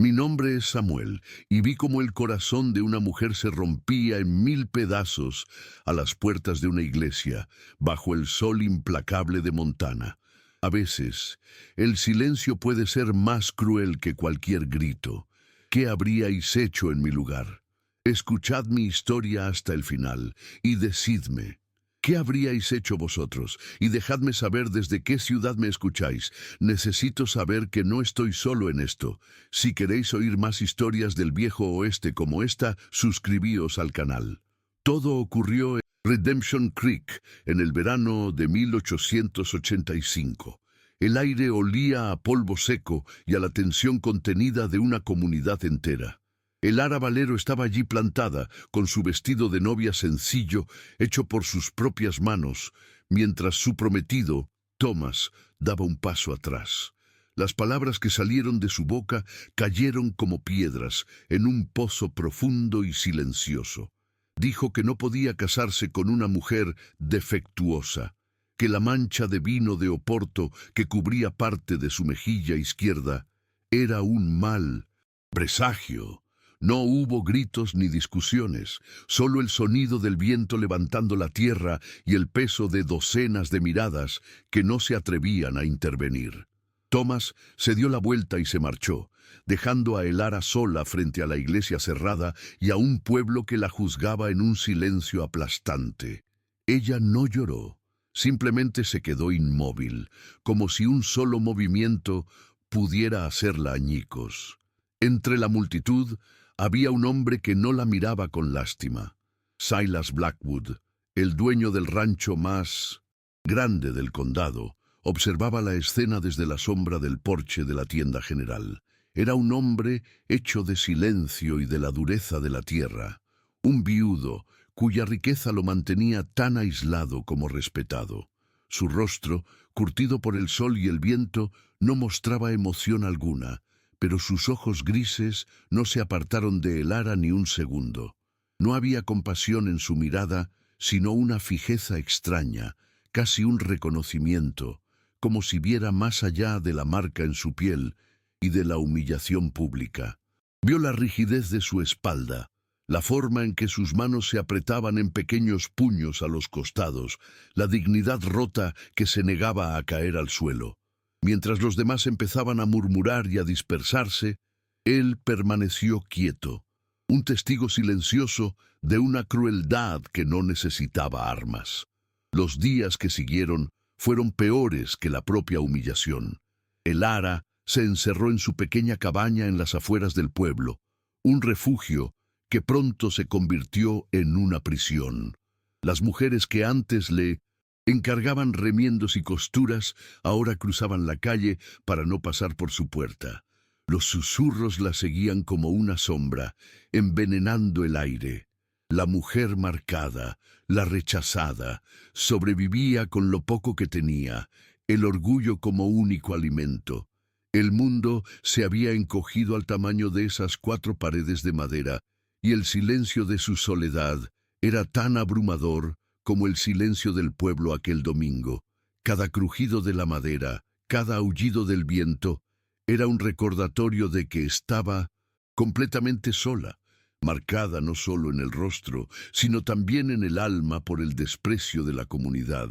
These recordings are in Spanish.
Mi nombre es Samuel, y vi como el corazón de una mujer se rompía en 1000 pedazos a las puertas de una iglesia, bajo el sol implacable de Montana. A veces, el silencio puede ser más cruel que cualquier grito. ¿Qué habríais hecho en mi lugar? Escuchad mi historia hasta el final, y decidme, ¿qué habríais hecho vosotros? Y dejadme saber desde qué ciudad me escucháis. Necesito saber que no estoy solo en esto. Si queréis oír más historias del viejo oeste como esta, suscribíos al canal. Todo ocurrió en Redemption Creek, en el verano de 1885. El aire olía a polvo seco y a la tensión contenida de una comunidad entera. El Ara Valero estaba allí plantada, con su vestido de novia sencillo, hecho por sus propias manos, mientras su prometido, Thomas, daba un paso atrás. Las palabras que salieron de su boca cayeron como piedras en un pozo profundo y silencioso. Dijo que no podía casarse con una mujer defectuosa, que la mancha de vino de Oporto que cubría parte de su mejilla izquierda era un mal presagio. No hubo gritos ni discusiones, solo el sonido del viento levantando la tierra y el peso de docenas de miradas que no se atrevían a intervenir. Thomas se dio la vuelta y se marchó, dejando a Elara sola frente a la iglesia cerrada y a un pueblo que la juzgaba en un silencio aplastante. Ella no lloró, simplemente se quedó inmóvil, como si un solo movimiento pudiera hacerla añicos. Entre la multitud había un hombre que no la miraba con lástima. Silas Blackwood, el dueño del rancho más grande del condado, observaba la escena desde la sombra del porche de la tienda general. Era un hombre hecho de silencio y de la dureza de la tierra, un viudo cuya riqueza lo mantenía tan aislado como respetado. Su rostro, curtido por el sol y el viento, no mostraba emoción alguna, pero sus ojos grises no se apartaron de Elara ni un segundo. No había compasión en su mirada, sino una fijeza extraña, casi un reconocimiento, como si viera más allá de la marca en su piel y de la humillación pública. Vio la rigidez de su espalda, la forma en que sus manos se apretaban en pequeños puños a los costados, la dignidad rota que se negaba a caer al suelo. Mientras los demás empezaban a murmurar y a dispersarse, él permaneció quieto, un testigo silencioso de una crueldad que no necesitaba armas. Los días que siguieron fueron peores que la propia humillación. Elara se encerró en su pequeña cabaña en las afueras del pueblo, un refugio que pronto se convirtió en una prisión. Las mujeres que antes le encargaban remiendos y costuras, ahora cruzaban la calle para no pasar por su puerta. Los susurros la seguían como una sombra, envenenando el aire. La mujer marcada, la rechazada, sobrevivía con lo poco que tenía, el orgullo como único alimento. El mundo se había encogido al tamaño de esas 4 paredes de madera, y el silencio de su soledad era tan abrumador como el silencio del pueblo aquel domingo. Cada crujido de la madera, cada aullido del viento, era un recordatorio de que estaba completamente sola, marcada no solo en el rostro, sino también en el alma por el desprecio de la comunidad.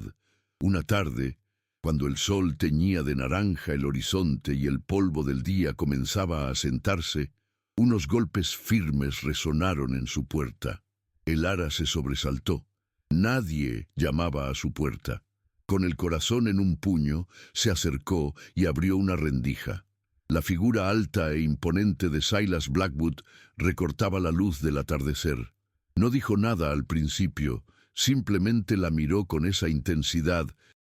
Una tarde, cuando el sol teñía de naranja el horizonte y el polvo del día comenzaba a asentarse, unos golpes firmes resonaron en su puerta. Elara se sobresaltó. Nadie llamaba a su puerta. Con el corazón en un puño, se acercó y abrió una rendija. La figura alta e imponente de Silas Blackwood recortaba la luz del atardecer. No dijo nada al principio, simplemente la miró con esa intensidad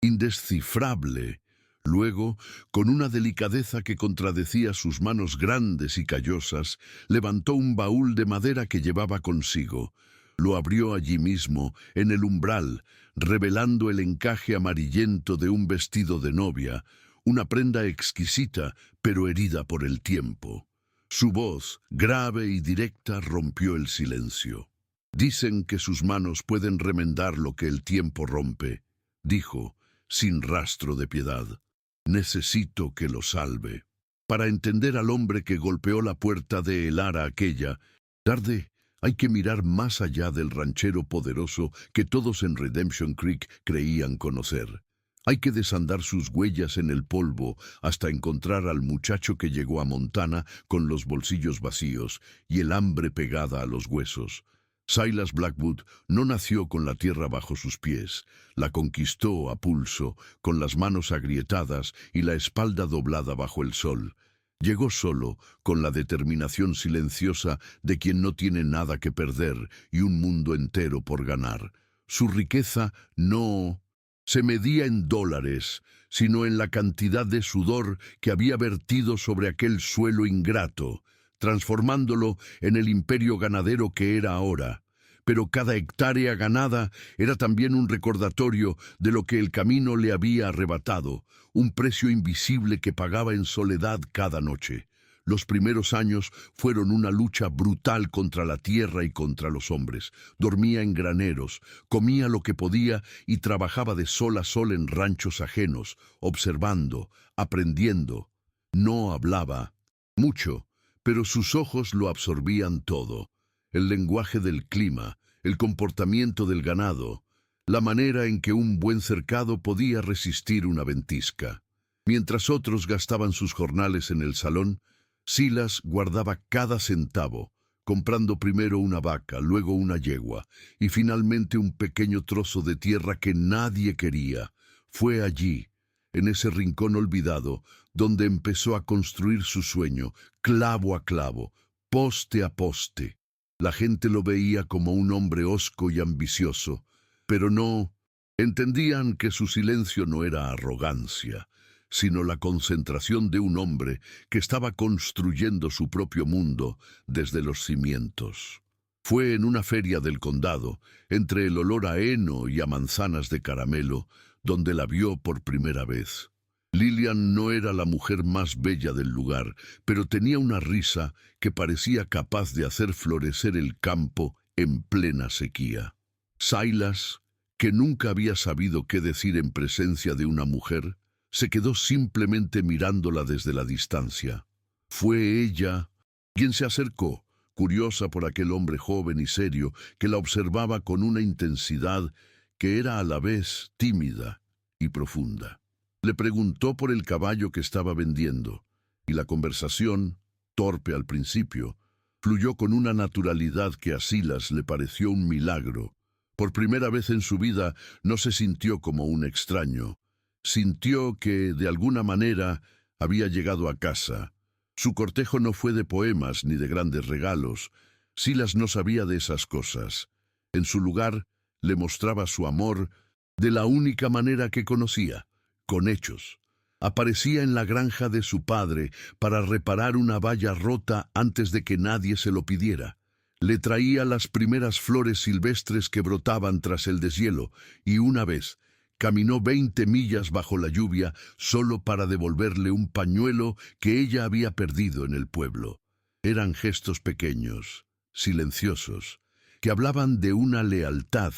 indescifrable. Luego, con una delicadeza que contradecía sus manos grandes y callosas, levantó un baúl de madera que llevaba consigo. Lo abrió allí mismo, en el umbral, revelando el encaje amarillento de un vestido de novia, una prenda exquisita, pero herida por el tiempo. Su voz, grave y directa, rompió el silencio. «Dicen que sus manos pueden remendar lo que el tiempo rompe», dijo, sin rastro de piedad. «Necesito que lo salve». para entender al hombre que golpeó la puerta de el ara aquella tarde. Hay que mirar más allá del ranchero poderoso que todos en Redemption Creek creían conocer. Hay que desandar sus huellas en el polvo hasta encontrar al muchacho que llegó a Montana con los bolsillos vacíos y el hambre pegada a los huesos. Silas Blackwood no nació con la tierra bajo sus pies, la conquistó a pulso, con las manos agrietadas y la espalda doblada bajo el sol. Llegó solo, con la determinación silenciosa de quien no tiene nada que perder y un mundo entero por ganar. Su riqueza no se medía en dólares, sino en la cantidad de sudor que había vertido sobre aquel suelo ingrato, transformándolo en el imperio ganadero que era ahora. Pero cada hectárea ganada era también un recordatorio de lo que el camino le había arrebatado, un precio invisible que pagaba en soledad cada noche. Los primeros años fueron una lucha brutal contra la tierra y contra los hombres. Dormía en graneros, comía lo que podía y trabajaba de sol a sol en ranchos ajenos, observando, aprendiendo. No hablaba mucho, pero sus ojos lo absorbían todo. El lenguaje del clima, el comportamiento del ganado, la manera en que un buen cercado podía resistir una ventisca. Mientras otros gastaban sus jornales en el salón, Silas guardaba cada centavo, comprando primero una vaca, luego una yegua, y finalmente un pequeño trozo de tierra que nadie quería. Fue allí, en ese rincón olvidado, donde empezó a construir su sueño, clavo a clavo, poste a poste. La gente lo veía como un hombre hosco y ambicioso, pero no entendían que su silencio no era arrogancia, sino la concentración de un hombre que estaba construyendo su propio mundo desde los cimientos. Fue en una feria del condado, entre el olor a heno y a manzanas de caramelo, donde la vio por primera vez. Lillian no era la mujer más bella del lugar, pero tenía una risa que parecía capaz de hacer florecer el campo en plena sequía. Silas, que nunca había sabido qué decir en presencia de una mujer, se quedó simplemente mirándola desde la distancia. Fue ella quien se acercó, curiosa por aquel hombre joven y serio que la observaba con una intensidad que era a la vez tímida y profunda. Le preguntó por el caballo que estaba vendiendo, y la conversación, torpe al principio, fluyó con una naturalidad que a Silas le pareció un milagro. Por primera vez en su vida no se sintió como un extraño. Sintió que, de alguna manera, había llegado a casa. Su cortejo no fue de poemas ni de grandes regalos. Silas no sabía de esas cosas. En su lugar, le mostraba su amor de la única manera que conocía, con hechos. Aparecía en la granja de su padre para reparar una valla rota antes de que nadie se lo pidiera. Le traía las primeras flores silvestres que brotaban tras el deshielo, y una vez caminó 20 millas bajo la lluvia solo para devolverle un pañuelo que ella había perdido en el pueblo. Eran gestos pequeños, silenciosos, que hablaban de una lealtad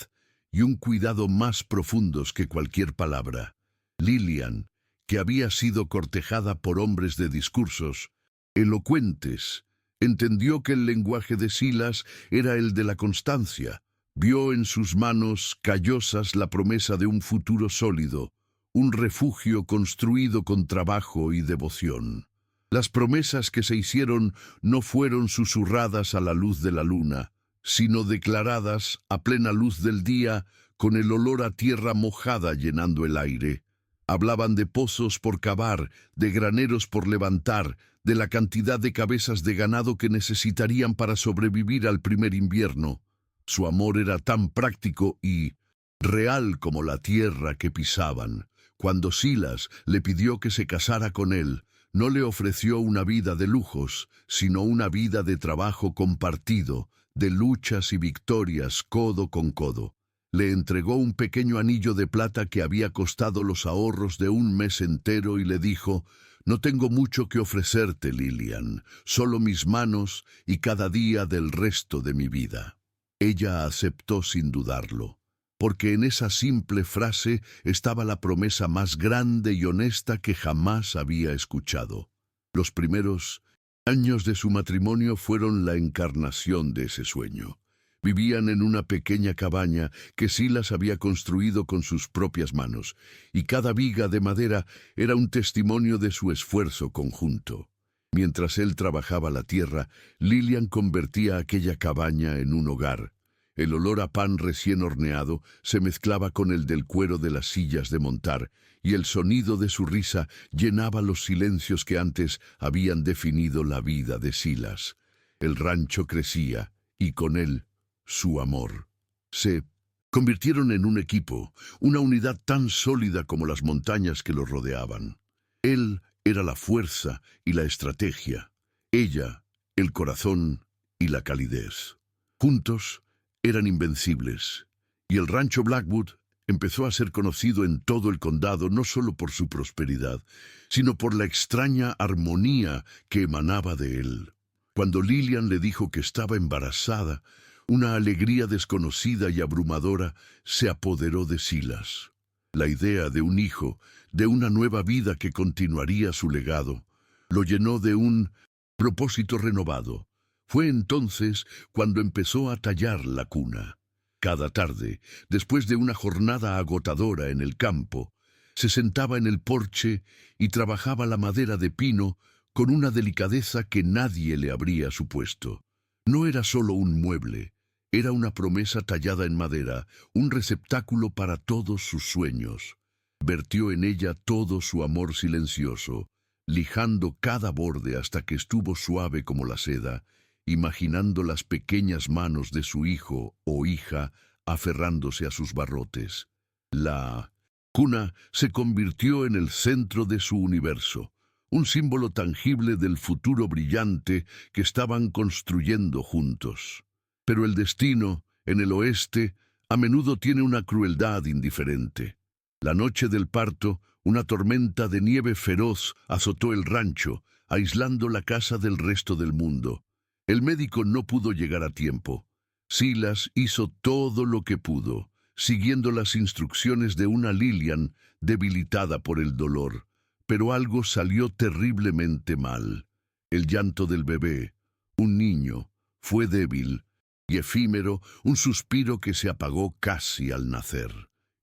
y un cuidado más profundos que cualquier palabra. Lillian, que había sido cortejada por hombres de discursos elocuentes, entendió que el lenguaje de Silas era el de la constancia. Vio en sus manos callosas la promesa de un futuro sólido, un refugio construido con trabajo y devoción. Las promesas que se hicieron no fueron susurradas a la luz de la luna, sino declaradas a plena luz del día, con el olor a tierra mojada llenando el aire. Hablaban de pozos por cavar, de graneros por levantar, de la cantidad de cabezas de ganado que necesitarían para sobrevivir al primer invierno. Su amor era tan práctico y real como la tierra que pisaban. Cuando Silas le pidió que se casara con él, no le ofreció una vida de lujos, sino una vida de trabajo compartido, de luchas y victorias codo con codo. Le entregó un pequeño anillo de plata que había costado los ahorros de un mes entero y le dijo: «No tengo mucho que ofrecerte, Lillian, solo mis manos y cada día del resto de mi vida». Ella aceptó sin dudarlo, porque en esa simple frase estaba la promesa más grande y honesta que jamás había escuchado. Los primeros años de su matrimonio fueron la encarnación de ese sueño. Vivían en una pequeña cabaña que Silas había construido con sus propias manos, y cada viga de madera era un testimonio de su esfuerzo conjunto. Mientras él trabajaba la tierra, Lillian convertía aquella cabaña en un hogar. El olor a pan recién horneado se mezclaba con el del cuero de las sillas de montar, y el sonido de su risa llenaba los silencios que antes habían definido la vida de Silas. El rancho crecía, y con él, su amor. Se convirtieron en un equipo, una unidad tan sólida como las montañas que los rodeaban. Él era la fuerza y la estrategia, ella, el corazón y la calidez. Juntos, eran invencibles, y el rancho Blackwood empezó a ser conocido en todo el condado no solo por su prosperidad, sino por la extraña armonía que emanaba de él. Cuando Lillian le dijo que estaba embarazada, una alegría desconocida y abrumadora se apoderó de Silas. La idea de un hijo, de una nueva vida que continuaría su legado, lo llenó de un propósito renovado. Fue entonces cuando empezó a tallar la cuna. Cada tarde, después de una jornada agotadora en el campo, se sentaba en el porche y trabajaba la madera de pino con una delicadeza que nadie le habría supuesto. No era solo un mueble, era una promesa tallada en madera, un receptáculo para todos sus sueños. Vertió en ella todo su amor silencioso, lijando cada borde hasta que estuvo suave como la seda, imaginando las pequeñas manos de su hijo o hija aferrándose a sus barrotes. La cuna se convirtió en el centro de su universo, un símbolo tangible del futuro brillante que estaban construyendo juntos. Pero el destino, en el oeste, a menudo tiene una crueldad indiferente. La noche del parto, una tormenta de nieve feroz azotó el rancho, aislando la casa del resto del mundo. El médico no pudo llegar a tiempo. Silas hizo todo lo que pudo, siguiendo las instrucciones de una Lillian debilitada por el dolor. Pero algo salió terriblemente mal. El llanto del bebé, un niño, fue débil y efímero, un suspiro que se apagó casi al nacer.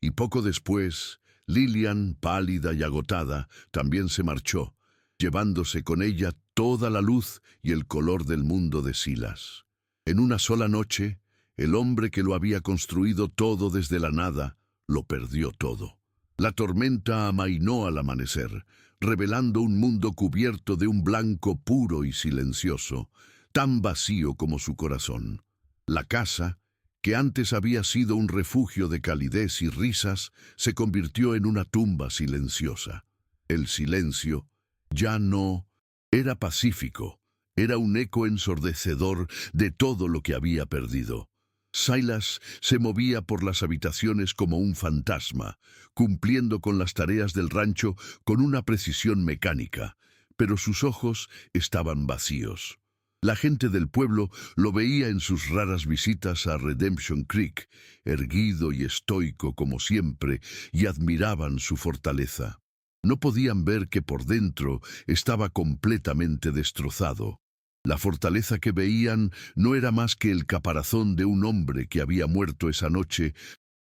Y poco después, Lillian, pálida y agotada, también se marchó, llevándose con ella toda la luz y el color del mundo de Silas. En una sola noche, el hombre que lo había construido todo desde la nada, lo perdió todo. La tormenta amainó al amanecer, revelando un mundo cubierto de un blanco puro y silencioso, tan vacío como su corazón. La casa, que antes había sido un refugio de calidez y risas, se convirtió en una tumba silenciosa. El silencio ya no era pacífico, era un eco ensordecedor de todo lo que había perdido. Silas se movía por las habitaciones como un fantasma, cumpliendo con las tareas del rancho con una precisión mecánica, pero sus ojos estaban vacíos. La gente del pueblo lo veía en sus raras visitas a Redemption Creek, erguido y estoico como siempre, y admiraban su fortaleza. No podían ver que por dentro estaba completamente destrozado. La fortaleza que veían no era más que el caparazón de un hombre que había muerto esa noche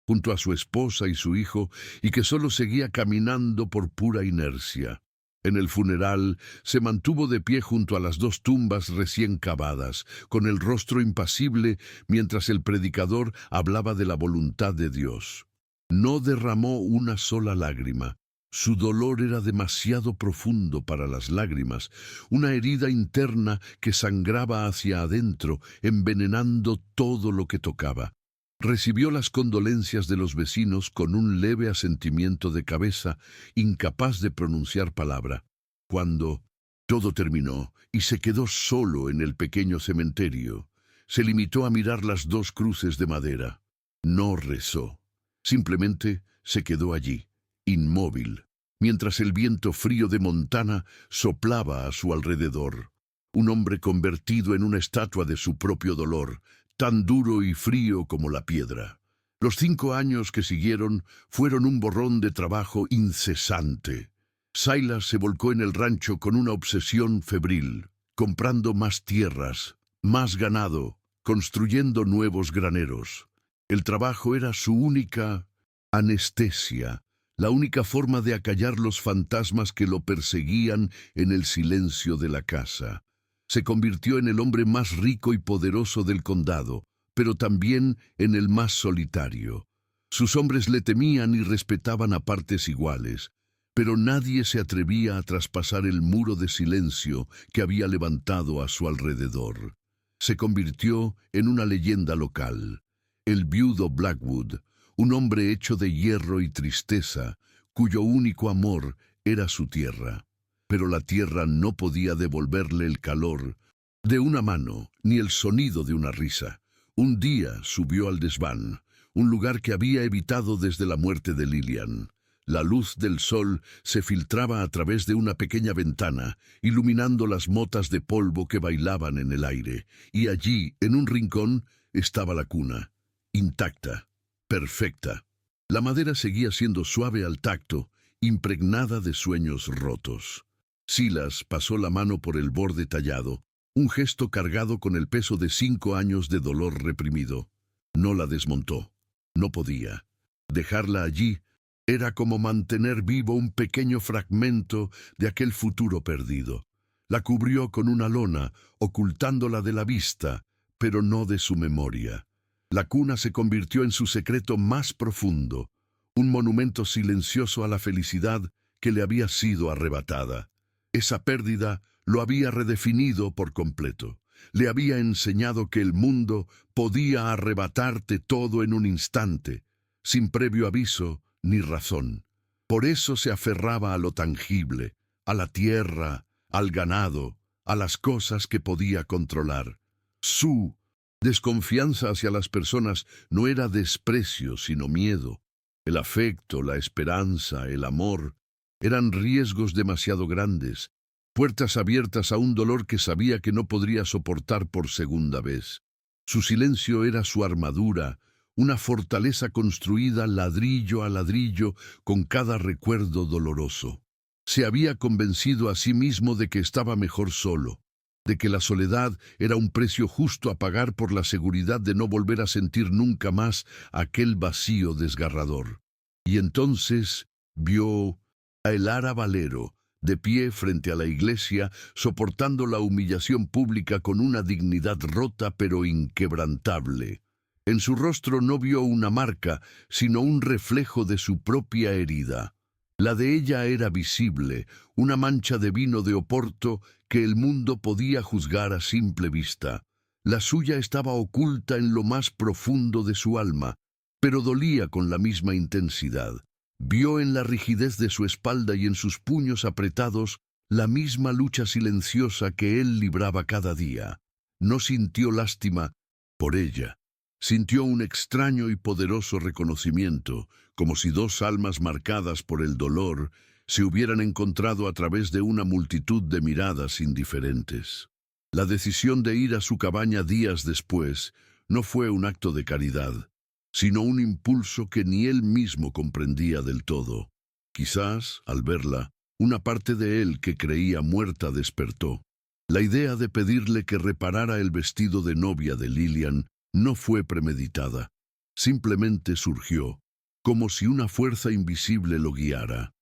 junto a su esposa y su hijo y que solo seguía caminando por pura inercia. En el funeral se mantuvo de pie junto a las dos tumbas recién cavadas, con el rostro impasible mientras el predicador hablaba de la voluntad de Dios. No derramó una sola lágrima. Su dolor era demasiado profundo para las lágrimas, una herida interna que sangraba hacia adentro, envenenando todo lo que tocaba. Recibió las condolencias de los vecinos con un leve asentimiento de cabeza, incapaz de pronunciar palabra. Cuando todo terminó y se quedó solo en el pequeño cementerio, se limitó a mirar las dos cruces de madera. No rezó. Simplemente se quedó allí, inmóvil, mientras el viento frío de Montana soplaba a su alrededor. Un hombre convertido en una estatua de su propio dolor, tan duro y frío como la piedra. Los 5 años que siguieron fueron un borrón de trabajo incesante. Silas se volcó en el rancho con una obsesión febril, comprando más tierras, más ganado, construyendo nuevos graneros. El trabajo era su única anestesia, la única forma de acallar los fantasmas que lo perseguían en el silencio de la casa. Se convirtió en el hombre más rico y poderoso del condado, pero también en el más solitario. Sus hombres le temían y respetaban a partes iguales, pero nadie se atrevía a traspasar el muro de silencio que había levantado a su alrededor. Se convirtió en una leyenda local. El viudo Blackwood, un hombre hecho de hierro y tristeza, cuyo único amor era su tierra. Pero la tierra no podía devolverle el calor de una mano, ni el sonido de una risa. Un día subió al desván, un lugar que había evitado desde la muerte de Lillian. La luz del sol se filtraba a través de una pequeña ventana, iluminando las motas de polvo que bailaban en el aire, y allí, en un rincón, estaba la cuna, intacta, perfecta. La madera seguía siendo suave al tacto, impregnada de sueños rotos. Silas pasó la mano por el borde tallado, un gesto cargado con el peso de 5 años de dolor reprimido. No la desmontó. No podía. Dejarla allí era como mantener vivo un pequeño fragmento de aquel futuro perdido. La cubrió con una lona, ocultándola de la vista, pero no de su memoria. La cuna se convirtió en su secreto más profundo, un monumento silencioso a la felicidad que le había sido arrebatada. Esa pérdida lo había redefinido por completo. Le había enseñado que el mundo podía arrebatarte todo en un instante, sin previo aviso ni razón. Por eso se aferraba a lo tangible, a la tierra, al ganado, a las cosas que podía controlar. Su desconfianza hacia las personas no era desprecio, sino miedo. El afecto, la esperanza, el amor, eran riesgos demasiado grandes, puertas abiertas a un dolor que sabía que no podría soportar por segunda vez. Su silencio era su armadura, una fortaleza construida ladrillo a ladrillo con cada recuerdo doloroso. Se había convencido a sí mismo de que estaba mejor solo, de que la soledad era un precio justo a pagar por la seguridad de no volver a sentir nunca más aquel vacío desgarrador. Y entonces vio a Elara Valero, de pie frente a la iglesia, soportando la humillación pública con una dignidad rota pero inquebrantable. En su rostro no vio una marca, sino un reflejo de su propia herida. La de ella era visible, una mancha de vino de Oporto que el mundo podía juzgar a simple vista. La suya estaba oculta en lo más profundo de su alma, pero dolía con la misma intensidad. Vio en la rigidez de su espalda y en sus puños apretados la misma lucha silenciosa que él libraba cada día. No sintió lástima por ella. Sintió un extraño y poderoso reconocimiento, como si dos almas marcadas por el dolor se hubieran encontrado a través de una multitud de miradas indiferentes. La decisión de ir a su cabaña días después no fue un acto de caridad, sino un impulso que ni él mismo comprendía del todo. Quizás, al verla, una parte de él que creía muerta despertó. La idea de pedirle que reparara el vestido de novia de Lillian no fue premeditada. Simplemente surgió, como si una fuerza invisible lo guiara.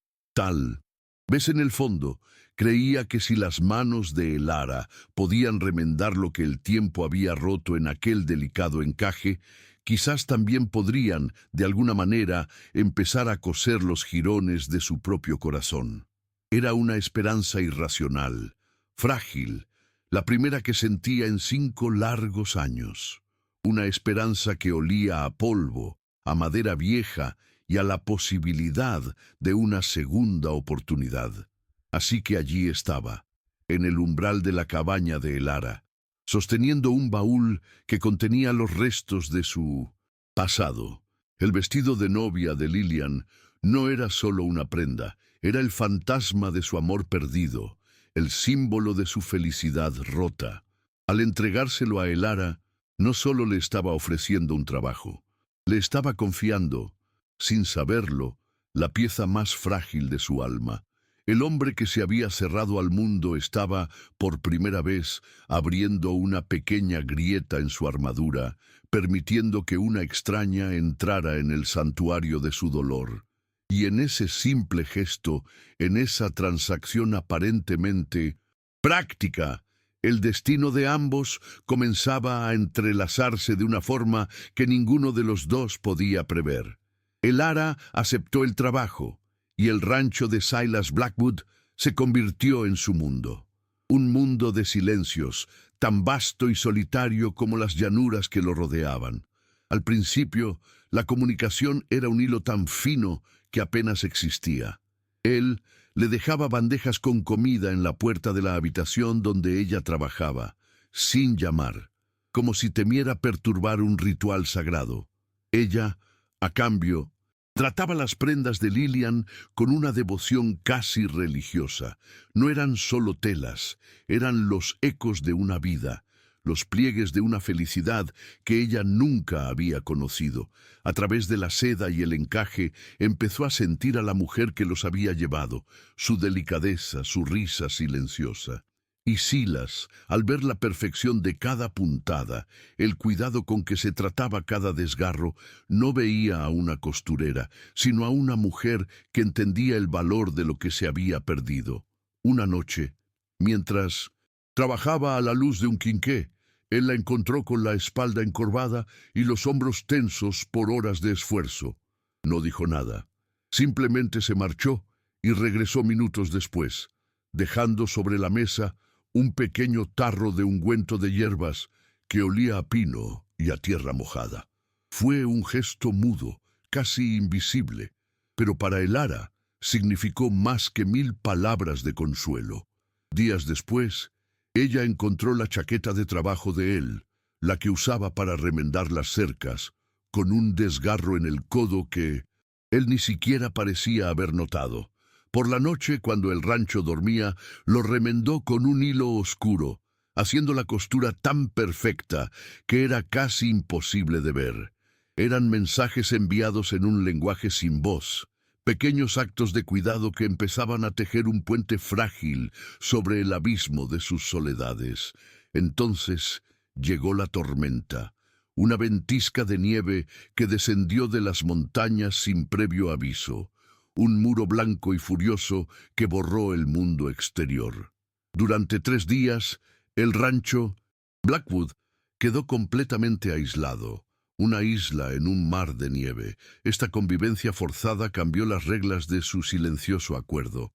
Ves en el fondo, creía que si las manos de Elara podían remendar lo que el tiempo había roto en aquel delicado encaje, quizás también podrían, de alguna manera, empezar a coser los jirones de su propio corazón. Era una esperanza irracional, frágil, la primera que sentía en 5 largos años. Una esperanza que olía a polvo, a madera vieja y a la posibilidad de una segunda oportunidad. Así que allí estaba, en el umbral de la cabaña de Elara, sosteniendo un baúl que contenía los restos de su pasado. El vestido de novia de Lillian no era solo una prenda, era el fantasma de su amor perdido, el símbolo de su felicidad rota. Al entregárselo a Elara, no solo le estaba ofreciendo un trabajo, le estaba confiando, sin saberlo, la pieza más frágil de su alma, El hombre que se había cerrado al mundo estaba, por primera vez, abriendo una pequeña grieta en su armadura, permitiendo que una extraña entrara en el santuario de su dolor. Y en ese simple gesto, en esa transacción aparentemente práctica, el destino de ambos comenzaba a entrelazarse de una forma que ninguno de los dos podía prever. El Ara aceptó el trabajo, y el rancho de Silas Blackwood se convirtió en su mundo. Un mundo de silencios, tan vasto y solitario como las llanuras que lo rodeaban. Al principio, la comunicación era un hilo tan fino que apenas existía. Él le dejaba bandejas con comida en la puerta de la habitación donde ella trabajaba, sin llamar, como si temiera perturbar un ritual sagrado. Ella, a cambio, trataba las prendas de Lillian con una devoción casi religiosa. No eran solo telas, eran los ecos de una vida, los pliegues de una felicidad que ella nunca había conocido. A través de la seda y el encaje empezó a sentir a la mujer que los había llevado, su delicadeza, su risa silenciosa. Y Silas, al ver la perfección de cada puntada, el cuidado con que se trataba cada desgarro, no veía a una costurera, sino a una mujer que entendía el valor de lo que se había perdido. Una noche, mientras trabajaba a la luz de un quinqué, él la encontró con la espalda encorvada y los hombros tensos por horas de esfuerzo. No dijo nada. Simplemente se marchó y regresó minutos después, dejando sobre la mesa un pequeño tarro de ungüento de hierbas que olía a pino y a tierra mojada. Fue un gesto mudo, casi invisible, pero para el Ara significó más que 1000 palabras de consuelo. Días después, ella encontró la chaqueta de trabajo de él, la que usaba para remendar las cercas, con un desgarro en el codo que él ni siquiera parecía haber notado. Por la noche, cuando el rancho dormía, lo remendó con un hilo oscuro, haciendo la costura tan perfecta que era casi imposible de ver. Eran mensajes enviados en un lenguaje sin voz, pequeños actos de cuidado que empezaban a tejer un puente frágil sobre el abismo de sus soledades. Entonces llegó la tormenta, una ventisca de nieve que descendió de las montañas sin previo aviso, un muro blanco y furioso que borró el mundo exterior. Durante 3 días, el rancho Blackwood quedó completamente aislado, una isla en un mar de nieve. Esta convivencia forzada cambió las reglas de su silencioso acuerdo.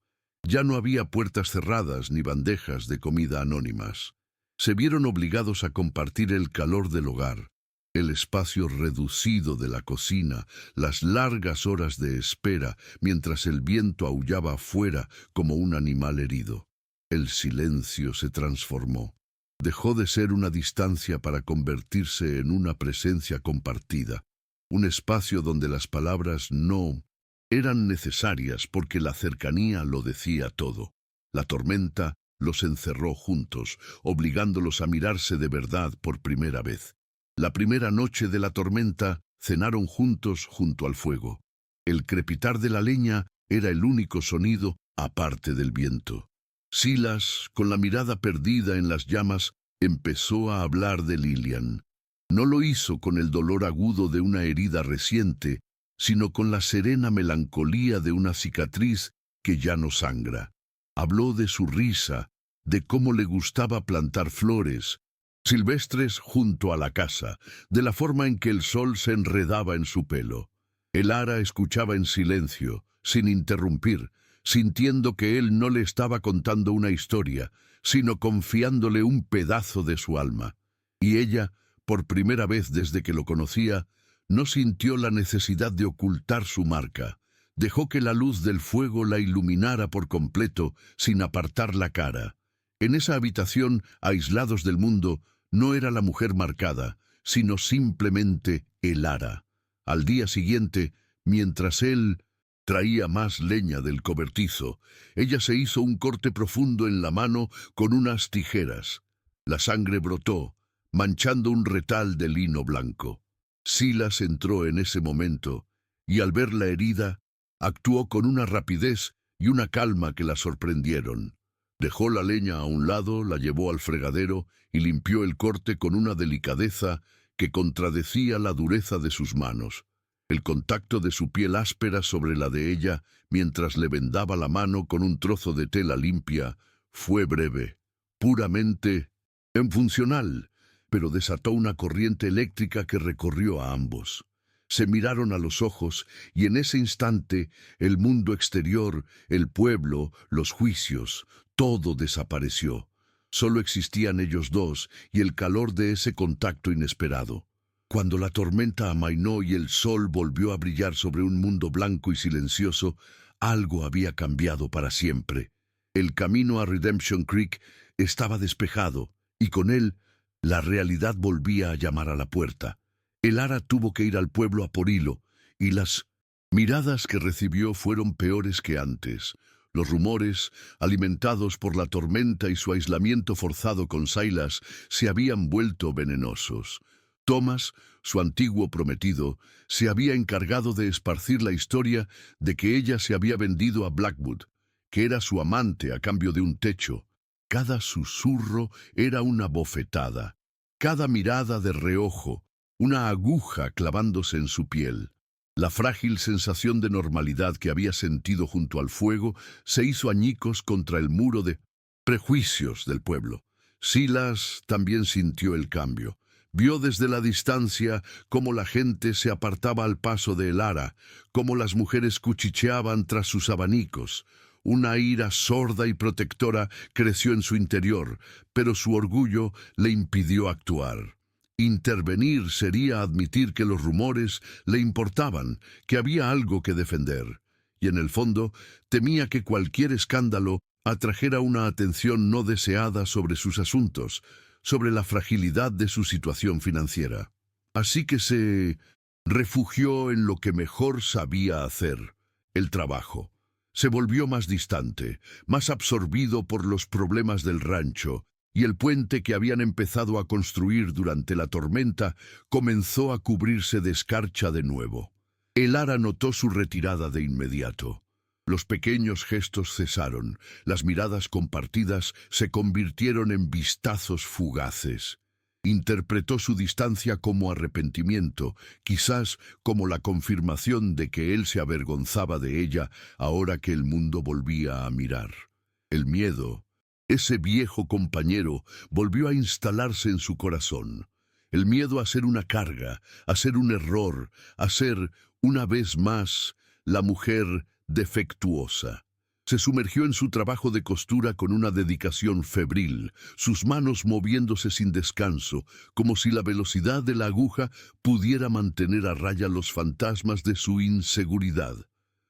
Ya no había puertas cerradas ni bandejas de comida anónimas. Se vieron obligados a compartir el calor del hogar, el espacio reducido de la cocina, las largas horas de espera mientras el viento aullaba afuera como un animal herido. El silencio se transformó. Dejó de ser una distancia para convertirse en una presencia compartida, un espacio donde las palabras no eran necesarias porque la cercanía lo decía todo. La tormenta los encerró juntos, obligándolos a mirarse de verdad por primera vez. La primera noche de la tormenta cenaron juntos junto al fuego. El crepitar de la leña era el único sonido aparte del viento. Silas, con la mirada perdida en las llamas, empezó a hablar de Lillian. No lo hizo con el dolor agudo de una herida reciente, sino con la serena melancolía de una cicatriz que ya no sangra. Habló de su risa, de cómo le gustaba plantar flores silvestres junto a la casa, de la forma en que el sol se enredaba en su pelo. El Ara escuchaba en silencio, sin interrumpir, sintiendo que él no le estaba contando una historia, sino confiándole un pedazo de su alma. Y ella, por primera vez desde que lo conocía, no sintió la necesidad de ocultar su marca. Dejó que la luz del fuego la iluminara por completo, sin apartar la cara. En esa habitación, aislados del mundo, no era la mujer marcada, sino simplemente el Ara. Al día siguiente, mientras él traía más leña del cobertizo, ella se hizo un corte profundo en la mano con unas tijeras. La sangre brotó, manchando un retal de lino blanco. Silas entró en ese momento, y al ver la herida, actuó con una rapidez y una calma que la sorprendieron. Dejó la leña a un lado, la llevó al fregadero y limpió el corte con una delicadeza que contradecía la dureza de sus manos. El contacto de su piel áspera sobre la de ella, mientras le vendaba la mano con un trozo de tela limpia, fue breve, puramente funcional, pero desató una corriente eléctrica que recorrió a ambos. Se miraron a los ojos y en ese instante el mundo exterior, el pueblo, los juicios, todo desapareció. Solo existían ellos dos y el calor de ese contacto inesperado. Cuando la tormenta amainó y el sol volvió a brillar sobre un mundo blanco y silencioso, algo había cambiado para siempre. El camino a Redemption Creek estaba despejado y con él la realidad volvía a llamar a la puerta. El Ara tuvo que ir al pueblo a por hilo, y las miradas que recibió fueron peores que antes. Los rumores, alimentados por la tormenta y su aislamiento forzado con Silas, se habían vuelto venenosos. Thomas, su antiguo prometido, se había encargado de esparcir la historia de que ella se había vendido a Blackwood, que era su amante a cambio de un techo. Cada susurro era una bofetada, cada mirada de reojo, una aguja clavándose en su piel. La frágil sensación de normalidad que había sentido junto al fuego se hizo añicos contra el muro de prejuicios del pueblo. Silas también sintió el cambio. Vio desde la distancia cómo la gente se apartaba al paso de El Ara, cómo las mujeres cuchicheaban tras sus abanicos. Una ira sorda y protectora creció en su interior, pero su orgullo le impidió actuar. Intervenir sería admitir que los rumores le importaban, que había algo que defender. Y en el fondo, temía que cualquier escándalo atrajera una atención no deseada sobre sus asuntos, sobre la fragilidad de su situación financiera. Así que se refugió en lo que mejor sabía hacer, el trabajo. Se volvió más distante, más absorbido por los problemas del rancho, y el puente que habían empezado a construir durante la tormenta comenzó a cubrirse de escarcha de nuevo. El Ara notó su retirada de inmediato. Los pequeños gestos cesaron, las miradas compartidas se convirtieron en vistazos fugaces. Interpretó su distancia como arrepentimiento, quizás como la confirmación de que él se avergonzaba de ella ahora que el mundo volvía a mirar. El miedo, ese viejo compañero, volvió a instalarse en su corazón. El miedo a ser una carga, a ser un error, a ser, una vez más, la mujer defectuosa. Se sumergió en su trabajo de costura con una dedicación febril, sus manos moviéndose sin descanso, como si la velocidad de la aguja pudiera mantener a raya los fantasmas de su inseguridad.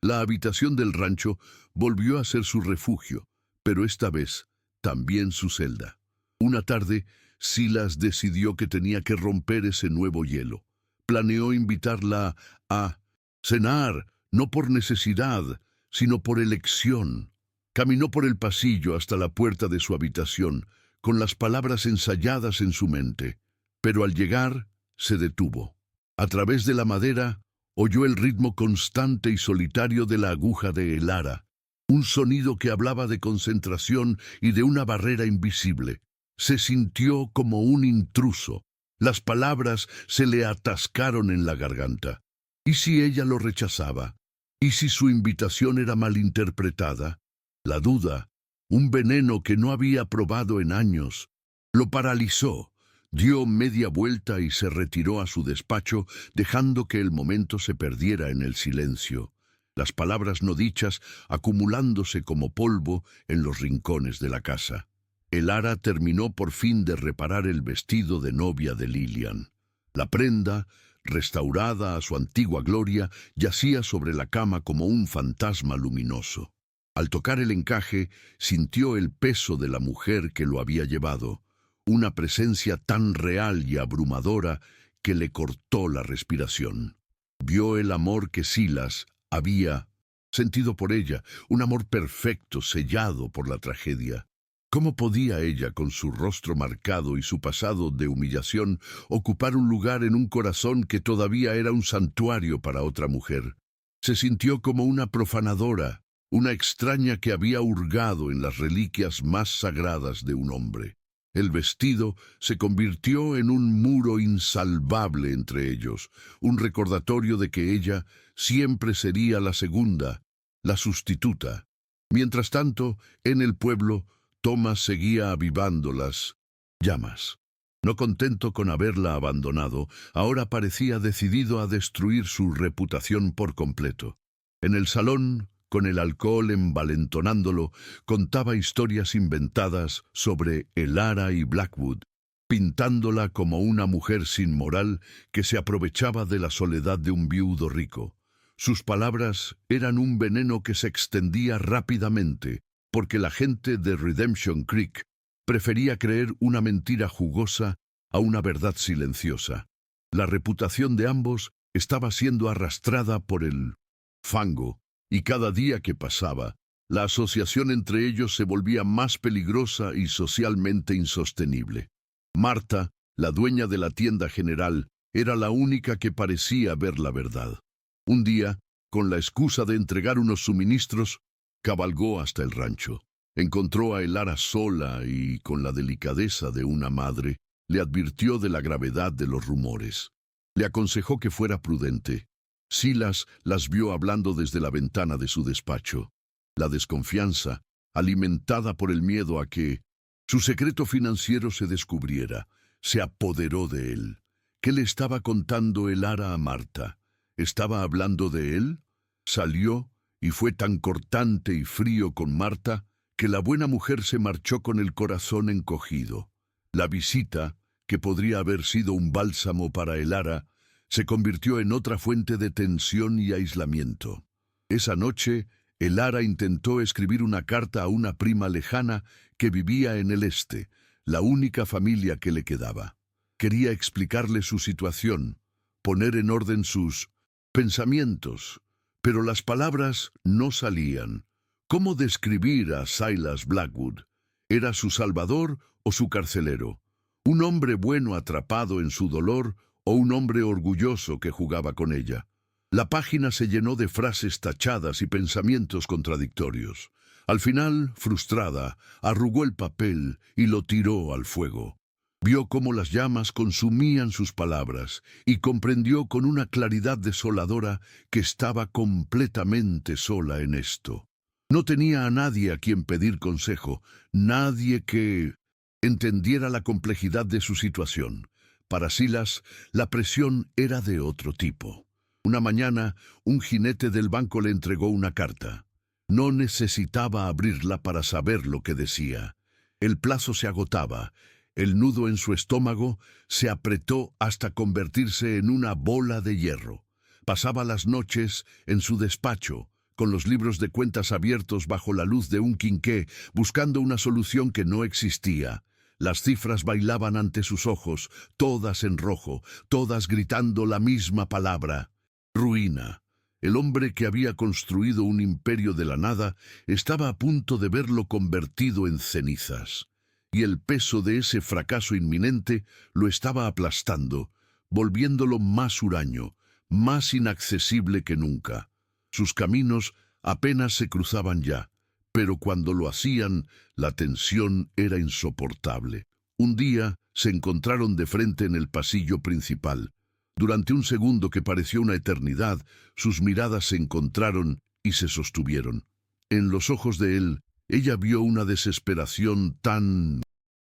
La habitación del rancho volvió a ser su refugio, pero esta vez también su celda. Una tarde, Silas decidió que tenía que romper ese nuevo hielo. Planeó invitarla a cenar, no por necesidad, sino por elección. Caminó por el pasillo hasta la puerta de su habitación, con las palabras ensayadas en su mente. Pero al llegar, se detuvo. A través de la madera, oyó el ritmo constante y solitario de la aguja de El Ara, un sonido que hablaba de concentración y de una barrera invisible. Se sintió como un intruso. Las palabras se le atascaron en la garganta. ¿Y si ella lo rechazaba? ¿Y si su invitación era malinterpretada? La duda, un veneno que no había probado en años, lo paralizó. Dio media vuelta y se retiró a su despacho, dejando que el momento se perdiera en el silencio. Las palabras no dichas acumulándose como polvo en los rincones de la casa. El Ara terminó por fin de reparar el vestido de novia de Lillian. La prenda, restaurada a su antigua gloria, yacía sobre la cama como un fantasma luminoso. Al tocar el encaje, sintió el peso de la mujer que lo había llevado, una presencia tan real y abrumadora que le cortó la respiración. Vio el amor que Silas había sentido por ella, un amor perfecto, sellado por la tragedia. ¿Cómo podía ella, con su rostro marcado y su pasado de humillación, ocupar un lugar en un corazón que todavía era un santuario para otra mujer? Se sintió como una profanadora, una extraña que había hurgado en las reliquias más sagradas de un hombre. El vestido se convirtió en un muro insalvable entre ellos, un recordatorio de que ella siempre sería la segunda, la sustituta. Mientras tanto, en el pueblo, Thomas seguía avivando las llamas. No contento con haberla abandonado, ahora parecía decidido a destruir su reputación por completo. En el salón, con el alcohol envalentonándolo, contaba historias inventadas sobre Elara y Blackwood, pintándola como una mujer sin moral que se aprovechaba de la soledad de un viudo rico. Sus palabras eran un veneno que se extendía rápidamente, porque la gente de Redemption Creek prefería creer una mentira jugosa a una verdad silenciosa. La reputación de ambos estaba siendo arrastrada por el fango, y cada día que pasaba, la asociación entre ellos se volvía más peligrosa y socialmente insostenible. Marta, la dueña de la tienda general, era la única que parecía ver la verdad. Un día, con la excusa de entregar unos suministros, cabalgó hasta el rancho. Encontró a Elara sola y, con la delicadeza de una madre, le advirtió de la gravedad de los rumores. Le aconsejó que fuera prudente. Silas las vio hablando desde la ventana de su despacho. La desconfianza, alimentada por el miedo a que su secreto financiero se descubriera, se apoderó de él. ¿Qué le estaba contando Elara a Marta? ¿Estaba hablando de él? Salió y fue tan cortante y frío con Marta que la buena mujer se marchó con el corazón encogido. La visita, que podría haber sido un bálsamo para Elara, se convirtió en otra fuente de tensión y aislamiento. Esa noche, Elara intentó escribir una carta a una prima lejana que vivía en el este, la única familia que le quedaba. Quería explicarle su situación, poner en orden sus pensamientos, pero las palabras no salían. ¿Cómo describir a Silas Blackwood? ¿Era su salvador o su carcelero? ¿Un hombre bueno atrapado en su dolor o un hombre orgulloso que jugaba con ella? La página se llenó de frases tachadas y pensamientos contradictorios. Al final, frustrada, arrugó el papel y lo tiró al fuego. Vio cómo las llamas consumían sus palabras y comprendió con una claridad desoladora que estaba completamente sola en esto. No tenía a nadie a quien pedir consejo, nadie que entendiera la complejidad de su situación. Para Silas, la presión era de otro tipo. Una mañana, un jinete del banco le entregó una carta. No necesitaba abrirla para saber lo que decía. El plazo se agotaba. El nudo en su estómago se apretó hasta convertirse en una bola de hierro. Pasaba las noches en su despacho, con los libros de cuentas abiertos bajo la luz de un quinqué, buscando una solución que no existía. Las cifras bailaban ante sus ojos, todas en rojo, todas gritando la misma palabra: ruina. El hombre que había construido un imperio de la nada estaba a punto de verlo convertido en cenizas. Y el peso de ese fracaso inminente lo estaba aplastando, volviéndolo más huraño, más inaccesible que nunca. Sus caminos apenas se cruzaban ya, pero cuando lo hacían, la tensión era insoportable. Un día se encontraron de frente en el pasillo principal. Durante un segundo que pareció una eternidad, sus miradas se encontraron y se sostuvieron. En los ojos de él, ella vio una desesperación tan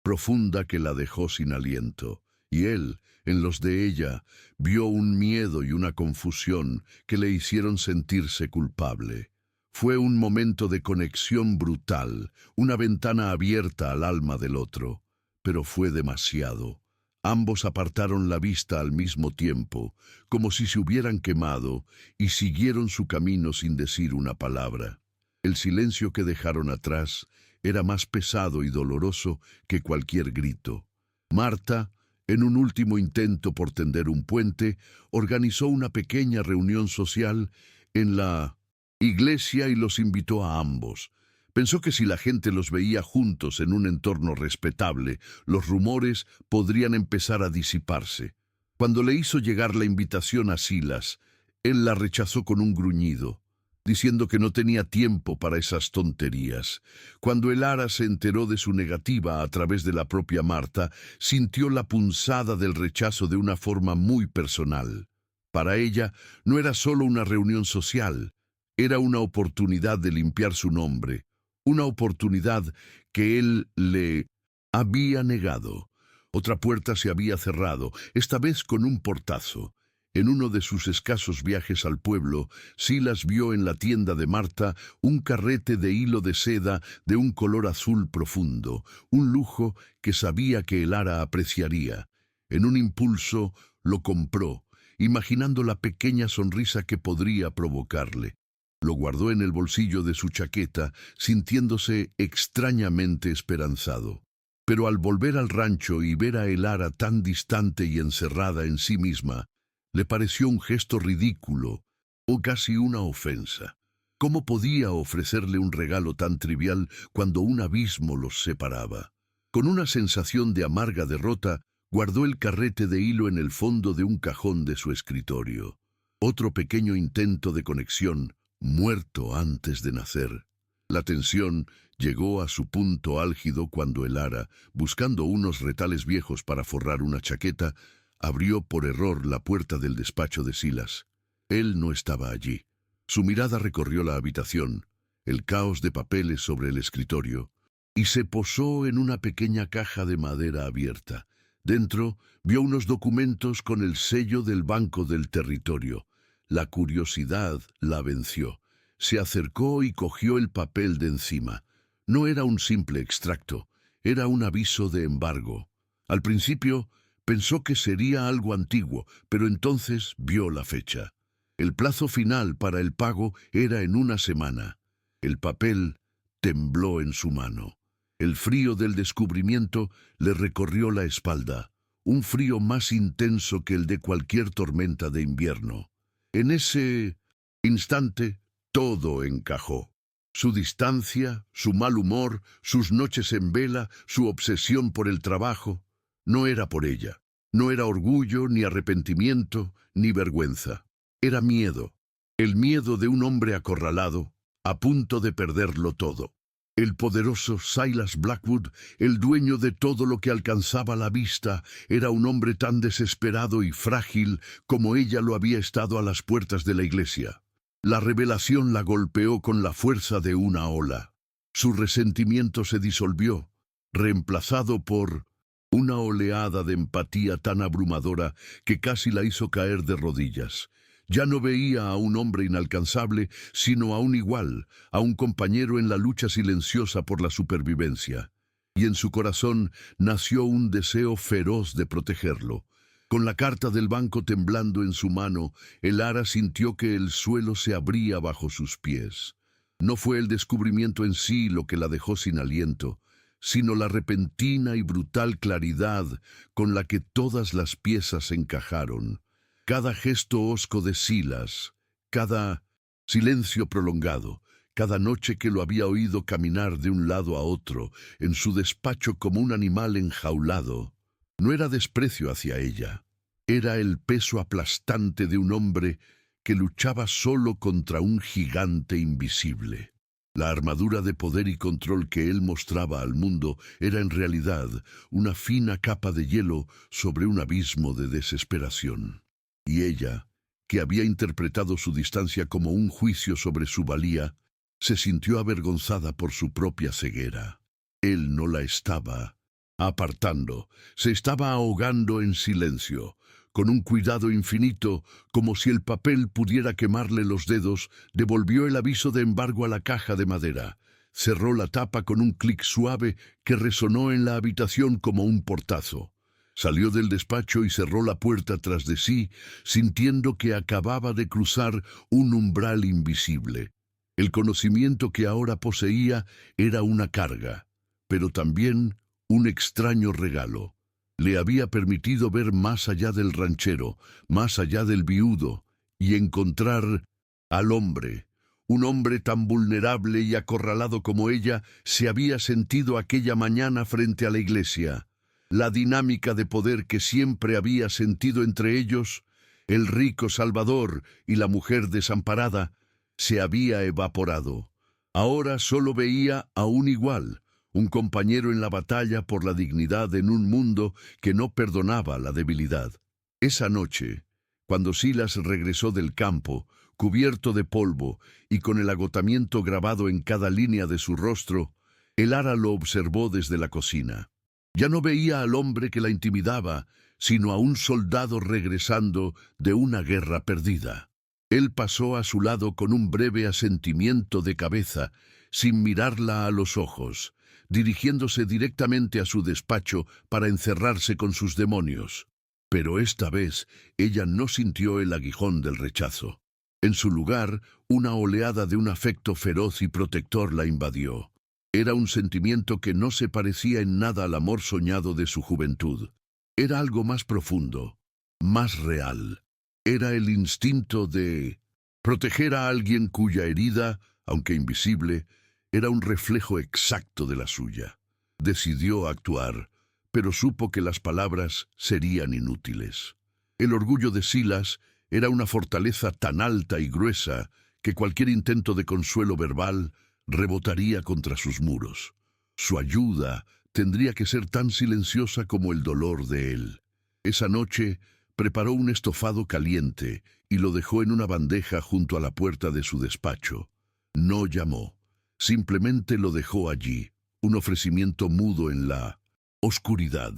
profunda que la dejó sin aliento, y él, en los de ella, vio un miedo y una confusión que le hicieron sentirse culpable. Fue un momento de conexión brutal, una ventana abierta al alma del otro, pero fue demasiado. Ambos apartaron la vista al mismo tiempo, como si se hubieran quemado, y siguieron su camino sin decir una palabra. El silencio que dejaron atrás era más pesado y doloroso que cualquier grito. Marta, en un último intento por tender un puente, organizó una pequeña reunión social en la iglesia y los invitó a ambos. Pensó que si la gente los veía juntos en un entorno respetable, los rumores podrían empezar a disiparse. Cuando le hizo llegar la invitación a Silas, él la rechazó con un gruñido. diciendo que no tenía tiempo para esas tonterías. Cuando el Ara se enteró de su negativa a través de la propia Marta, sintió la punzada del rechazo de una forma muy personal. Para ella no era solo una reunión social, era una oportunidad de limpiar su nombre, una oportunidad que él le había negado. Otra puerta se había cerrado, esta vez con un portazo. En uno de sus escasos viajes al pueblo, Silas vio en la tienda de Marta un carrete de hilo de seda de un color azul profundo, un lujo que sabía que el Ara apreciaría. En un impulso lo compró, imaginando la pequeña sonrisa que podría provocarle. Lo guardó en el bolsillo de su chaqueta, sintiéndose extrañamente esperanzado. Pero al volver al rancho y ver a el Ara tan distante y encerrada en sí misma, le pareció un gesto ridículo, o casi una ofensa. ¿Cómo podía ofrecerle un regalo tan trivial cuando un abismo los separaba? Con una sensación de amarga derrota, guardó el carrete de hilo en el fondo de un cajón de su escritorio. Otro pequeño intento de conexión, muerto antes de nacer. La tensión llegó a su punto álgido cuando el Ara, buscando unos retales viejos para forrar una chaqueta, abrió por error la puerta del despacho de Silas. Él no estaba allí. Su mirada recorrió la habitación, el caos de papeles sobre el escritorio, y se posó en una pequeña caja de madera abierta. Dentro vio unos documentos con el sello del Banco del Territorio. La curiosidad la venció. Se acercó y cogió el papel de encima. No era un simple extracto, era un aviso de embargo. Al principio pensó que sería algo antiguo, pero entonces vio la fecha. El plazo final para el pago era en una semana. El papel tembló en su mano. El frío del descubrimiento le recorrió la espalda, un frío más intenso que el de cualquier tormenta de invierno. En ese instante, todo encajó. Su distancia, su mal humor, sus noches en vela, su obsesión por el trabajo. No era por ella. No era orgullo, ni arrepentimiento, ni vergüenza. Era miedo. El miedo de un hombre acorralado, a punto de perderlo todo. El poderoso Silas Blackwood, el dueño de todo lo que alcanzaba la vista, era un hombre tan desesperado y frágil como ella lo había estado a las puertas de la iglesia. La revelación la golpeó con la fuerza de una ola. Su resentimiento se disolvió, reemplazado por una oleada de empatía tan abrumadora que casi la hizo caer de rodillas. Ya no veía a un hombre inalcanzable, sino a un igual, a un compañero en la lucha silenciosa por la supervivencia. Y en su corazón nació un deseo feroz de protegerlo. Con la carta del banco temblando en su mano, el Ara sintió que el suelo se abría bajo sus pies. No fue el descubrimiento en sí lo que la dejó sin aliento, sino la repentina y brutal claridad con la que todas las piezas encajaron. Cada gesto hosco de Silas, cada silencio prolongado, cada noche que lo había oído caminar de un lado a otro, en su despacho como un animal enjaulado, no era desprecio hacia ella, era el peso aplastante de un hombre que luchaba solo contra un gigante invisible. La armadura de poder y control que él mostraba al mundo era en realidad una fina capa de hielo sobre un abismo de desesperación. Y ella, que había interpretado su distancia como un juicio sobre su valía, se sintió avergonzada por su propia ceguera. Él no la estaba apartando, se estaba ahogando en silencio, con un cuidado infinito, como si el papel pudiera quemarle los dedos, devolvió el aviso de embargo a la caja de madera. Cerró la tapa con un clic suave que resonó en la habitación como un portazo. Salió del despacho y cerró la puerta tras de sí, sintiendo que acababa de cruzar un umbral invisible. El conocimiento que ahora poseía era una carga, pero también un extraño regalo. Le había permitido ver más allá del ranchero, más allá del viudo, y encontrar al hombre. Un hombre tan vulnerable y acorralado como ella se había sentido aquella mañana frente a la iglesia. La dinámica de poder que siempre había sentido entre ellos, el rico Salvador y la mujer desamparada, se había evaporado. Ahora solo veía a un igual, un compañero en la batalla por la dignidad en un mundo que no perdonaba la debilidad. Esa noche, cuando Silas regresó del campo, cubierto de polvo y con el agotamiento grabado en cada línea de su rostro, el ara lo observó desde la cocina. Ya no veía al hombre que la intimidaba, sino a un soldado regresando de una guerra perdida. Él pasó a su lado con un breve asentimiento de cabeza, sin mirarla a los ojos, dirigiéndose directamente a su despacho para encerrarse con sus demonios. Pero esta vez ella no sintió el aguijón del rechazo. En su lugar, una oleada de un afecto feroz y protector la invadió. Era un sentimiento que no se parecía en nada al amor soñado de su juventud. Era algo más profundo, más real. Era el instinto de proteger a alguien cuya herida, aunque invisible, era un reflejo exacto de la suya. Decidió actuar, pero supo que las palabras serían inútiles. El orgullo de Silas era una fortaleza tan alta y gruesa que cualquier intento de consuelo verbal rebotaría contra sus muros. Su ayuda tendría que ser tan silenciosa como el dolor de él. Esa noche preparó un estofado caliente y lo dejó en una bandeja junto a la puerta de su despacho. No llamó, simplemente lo dejó allí, un ofrecimiento mudo en la oscuridad.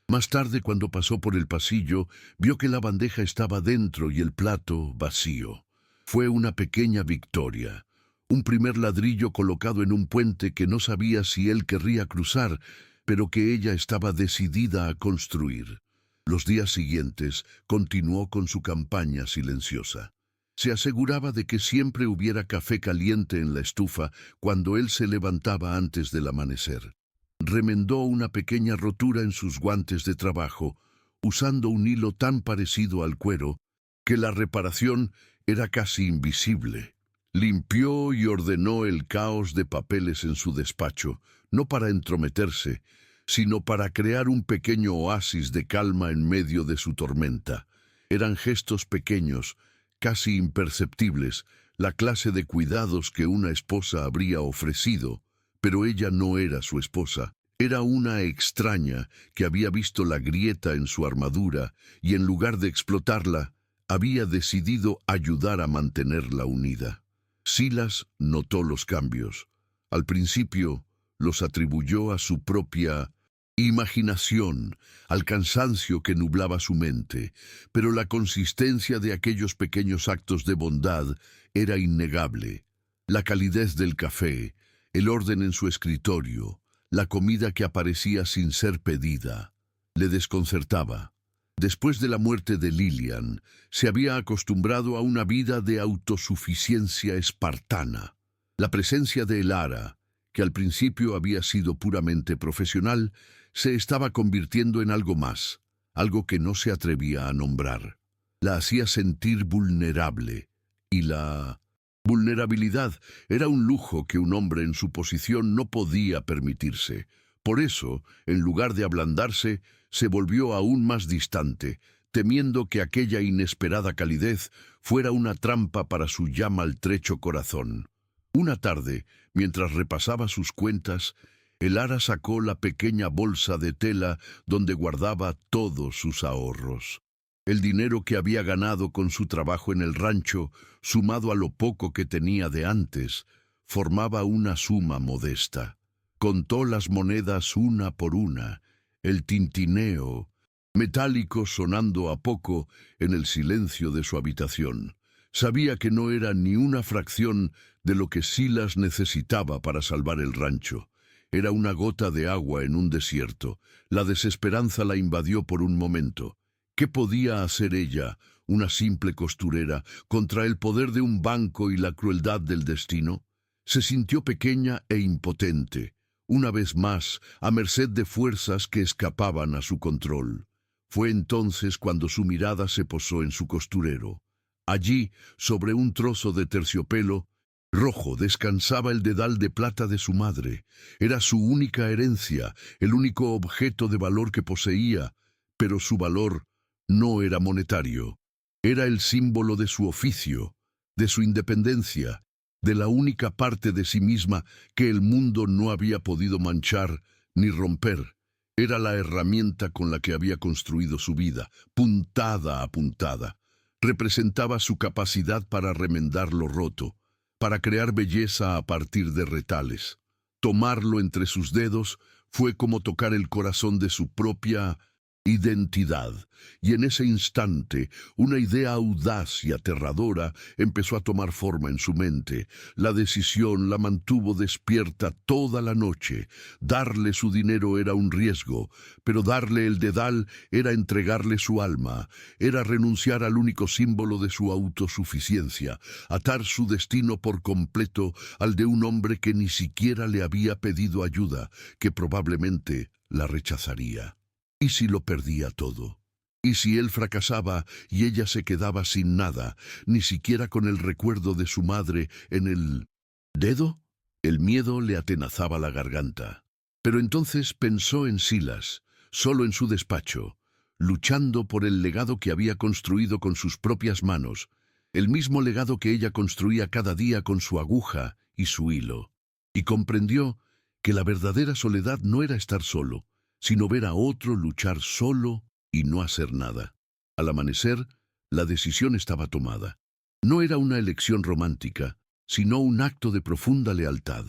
Más tarde, cuando pasó por el pasillo, vio que la bandeja estaba dentro y el plato vacío. Fue una pequeña victoria, un primer ladrillo colocado en un puente que no sabía si él querría cruzar, pero que ella estaba decidida a construir. Los días siguientes continuó con su campaña silenciosa. Se aseguraba de que siempre hubiera café caliente en la estufa cuando él se levantaba antes del amanecer. Remendó una pequeña rotura en sus guantes de trabajo, usando un hilo tan parecido al cuero que la reparación era casi invisible. Limpió y ordenó el caos de papeles en su despacho, no para entrometerse, sino para crear un pequeño oasis de calma en medio de su tormenta. Eran gestos pequeños, casi imperceptibles, la clase de cuidados que una esposa habría ofrecido, pero ella no era su esposa. Era una extraña que había visto la grieta en su armadura y en lugar de explotarla, había decidido ayudar a mantenerla unida. Silas notó los cambios. Al principio los atribuyó a su propia imaginación, al cansancio que nublaba su mente, pero la consistencia de aquellos pequeños actos de bondad era innegable. La calidez del café, el orden en su escritorio, la comida que aparecía sin ser pedida, le desconcertaba. Después de la muerte de Lillian, se había acostumbrado a una vida de autosuficiencia espartana. La presencia de Elara, que al principio había sido puramente profesional, se estaba convirtiendo en algo más, algo que no se atrevía a nombrar. La hacía sentir vulnerable, y la vulnerabilidad era un lujo que un hombre en su posición no podía permitirse. Por eso, en lugar de ablandarse, se volvió aún más distante, temiendo que aquella inesperada calidez fuera una trampa para su ya maltrecho corazón. Una tarde, mientras repasaba sus cuentas, Elara sacó la pequeña bolsa de tela donde guardaba todos sus ahorros. El dinero que había ganado con su trabajo en el rancho, sumado a lo poco que tenía de antes, formaba una suma modesta. Contó las monedas una por una, el tintineo metálico sonando a poco en el silencio de su habitación. Sabía que no era ni una fracción de lo que Silas necesitaba para salvar el rancho. Era una gota de agua en un desierto. La desesperanza la invadió por un momento. ¿Qué podía hacer ella, una simple costurera, contra el poder de un banco y la crueldad del destino? Se sintió pequeña e impotente, una vez más, a merced de fuerzas que escapaban a su control. Fue entonces cuando su mirada se posó en su costurero. Allí, sobre un trozo de terciopelo rojo, descansaba el dedal de plata de su madre. Era su única herencia, el único objeto de valor que poseía, pero su valor no era monetario. Era el símbolo de su oficio, de su independencia, de la única parte de sí misma que el mundo no había podido manchar ni romper. Era la herramienta con la que había construido su vida, puntada a puntada. Representaba su capacidad para remendar lo roto, para crear belleza a partir de retales. Tomarlo entre sus dedos fue como tocar el corazón de su propia identidad, y en ese instante una idea audaz y aterradora empezó a tomar forma en su mente. La decisión la mantuvo despierta toda la noche. Darle su dinero era un riesgo, pero darle el dedal era entregarle su alma, era renunciar al único símbolo de su autosuficiencia, atar su destino por completo al de un hombre que ni siquiera le había pedido ayuda, que probablemente la rechazaría. ¿Y si lo perdía todo? ¿Y si él fracasaba y ella se quedaba sin nada, ni siquiera con el recuerdo de su madre en el dedo? El miedo le atenazaba la garganta. Pero entonces pensó en Silas, solo en su despacho, luchando por el legado que había construido con sus propias manos, el mismo legado que ella construía cada día con su aguja y su hilo. Y comprendió que la verdadera soledad no era estar solo, sino ver a otro luchar solo y no hacer nada. Al amanecer, la decisión estaba tomada. No era una elección romántica, sino un acto de profunda lealtad.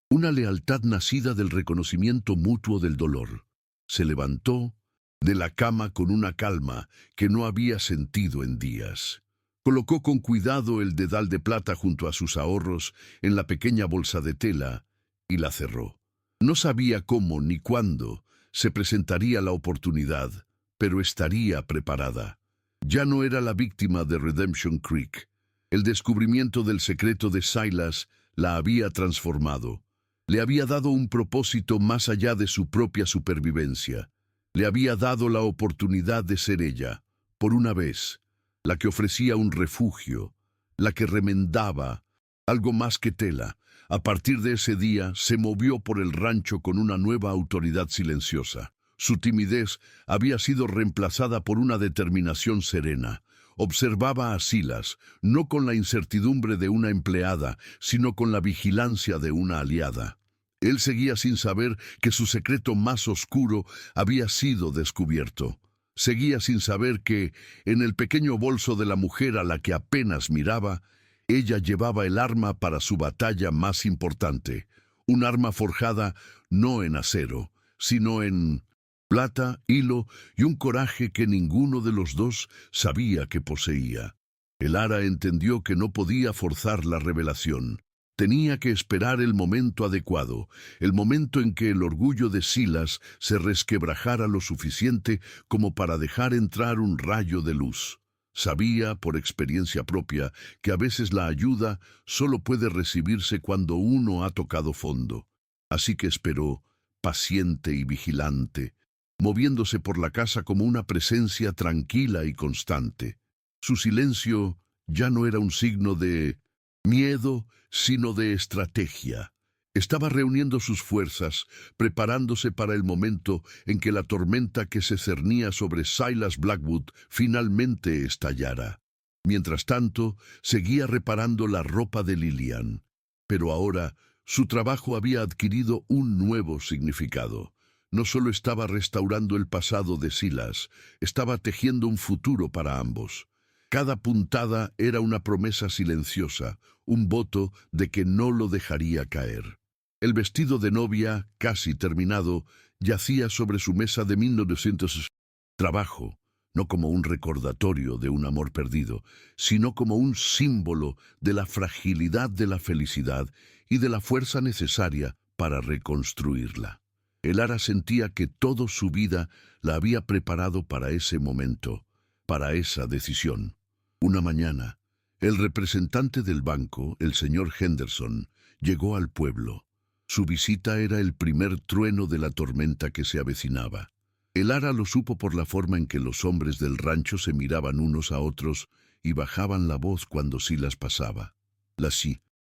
Una lealtad nacida del reconocimiento mutuo del dolor. Se levantó de la cama con una calma que no había sentido en días. Colocó con cuidado el dedal de plata junto a sus ahorros en la pequeña bolsa de tela y la cerró. No sabía cómo ni cuándo se presentaría la oportunidad, pero estaría preparada. Ya no era la víctima de Redemption Creek. El descubrimiento del secreto de Silas la había transformado. Le había dado un propósito más allá de su propia supervivencia. Le había dado la oportunidad de ser ella, por una vez, la que ofrecía un refugio, la que remendaba, algo más que tela. A partir de ese día, se movió por el rancho con una nueva autoridad silenciosa. Su timidez había sido reemplazada por una determinación serena. Observaba a Silas, no con la incertidumbre de una empleada, sino con la vigilancia de una aliada. Él seguía sin saber que su secreto más oscuro había sido descubierto. Seguía sin saber que, en el pequeño bolso de la mujer a la que apenas miraba, ella llevaba el arma para su batalla más importante, un arma forjada no en acero, sino en plata, hilo y un coraje que ninguno de los dos sabía que poseía. El Ara entendió que no podía forzar la revelación. Tenía que esperar el momento adecuado, el momento en que el orgullo de Silas se resquebrajara lo suficiente como para dejar entrar un rayo de luz. Sabía, por experiencia propia, que a veces la ayuda solo puede recibirse cuando uno ha tocado fondo. Así que esperó, paciente y vigilante, moviéndose por la casa como una presencia tranquila y constante. Su silencio ya no era un signo de miedo, sino de estrategia. Estaba reuniendo sus fuerzas, preparándose para el momento en que la tormenta que se cernía sobre Silas Blackwood finalmente estallara. Mientras tanto, seguía reparando la ropa de Lillian. Pero ahora, su trabajo había adquirido un nuevo significado. No solo estaba restaurando el pasado de Silas, estaba tejiendo un futuro para ambos. Cada puntada era una promesa silenciosa, un voto de que no lo dejaría caer. El vestido de novia, casi terminado, yacía sobre su mesa de 1900. Trabajo, no como un recordatorio de un amor perdido, sino como un símbolo de la fragilidad de la felicidad y de la fuerza necesaria para reconstruirla. El Ara sentía que toda su vida la había preparado para ese momento, para esa decisión. Una mañana, el representante del banco, el señor Henderson, llegó al pueblo. Su visita era el primer trueno de la tormenta que se avecinaba. El Ara lo supo por la forma en que los hombres del rancho se miraban unos a otros y bajaban la voz cuando Silas pasaba. La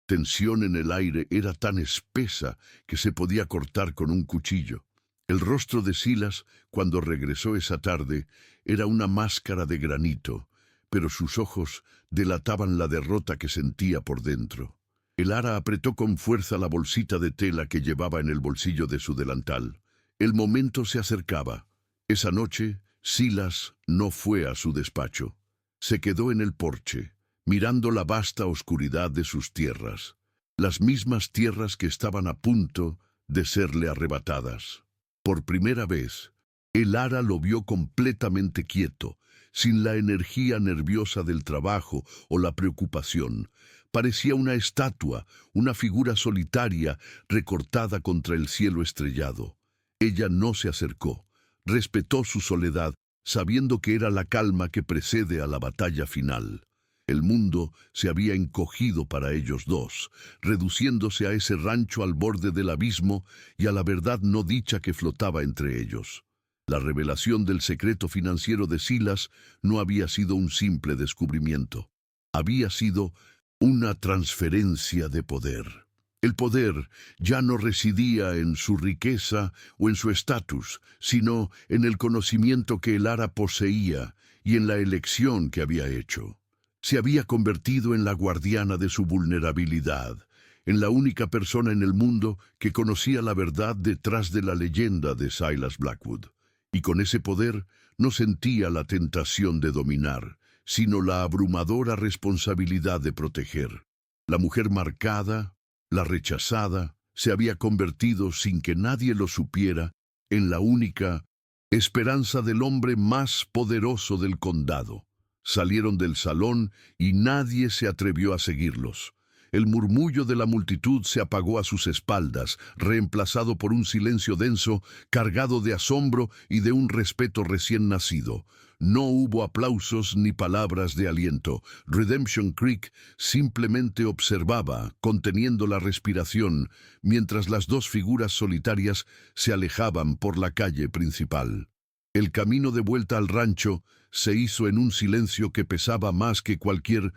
tensión en el aire era tan espesa que se podía cortar con un cuchillo. El rostro de Silas, cuando regresó esa tarde, era una máscara de granito, pero sus ojos delataban la derrota que sentía por dentro. El ara apretó con fuerza la bolsita de tela que llevaba en el bolsillo de su delantal. El momento se acercaba. Esa noche, Silas no fue a su despacho. Se quedó en el porche, mirando la vasta oscuridad de sus tierras, las mismas tierras que estaban a punto de serle arrebatadas. Por primera vez, el ara lo vio completamente quieto, sin la energía nerviosa del trabajo o la preocupación. Parecía una estatua, una figura solitaria recortada contra el cielo estrellado. Ella no se acercó, respetó su soledad, sabiendo que era la calma que precede a la batalla final. El mundo se había encogido para ellos dos, reduciéndose a ese rancho al borde del abismo y a la verdad no dicha que flotaba entre ellos. La revelación del secreto financiero de Silas no había sido un simple descubrimiento. Había sido una transferencia de poder. El poder ya no residía en su riqueza o en su estatus, sino en el conocimiento que el ara poseía y en la elección que había hecho. Se había convertido en la guardiana de su vulnerabilidad, en la única persona en el mundo que conocía la verdad detrás de la leyenda de Silas Blackwood. Y con ese poder no sentía la tentación de dominar, sino la abrumadora responsabilidad de proteger. La mujer marcada, la rechazada, se había convertido, sin que nadie lo supiera, en la única esperanza del hombre más poderoso del condado. Salieron del salón y nadie se atrevió a seguirlos. El murmullo de la multitud se apagó a sus espaldas, reemplazado por un silencio denso, cargado de asombro y de un respeto recién nacido. No hubo aplausos ni palabras de aliento. Redemption Creek simplemente observaba, conteniendo la respiración, mientras las dos figuras solitarias se alejaban por la calle principal. El camino de vuelta al rancho se hizo en un silencio que pesaba más que cualquier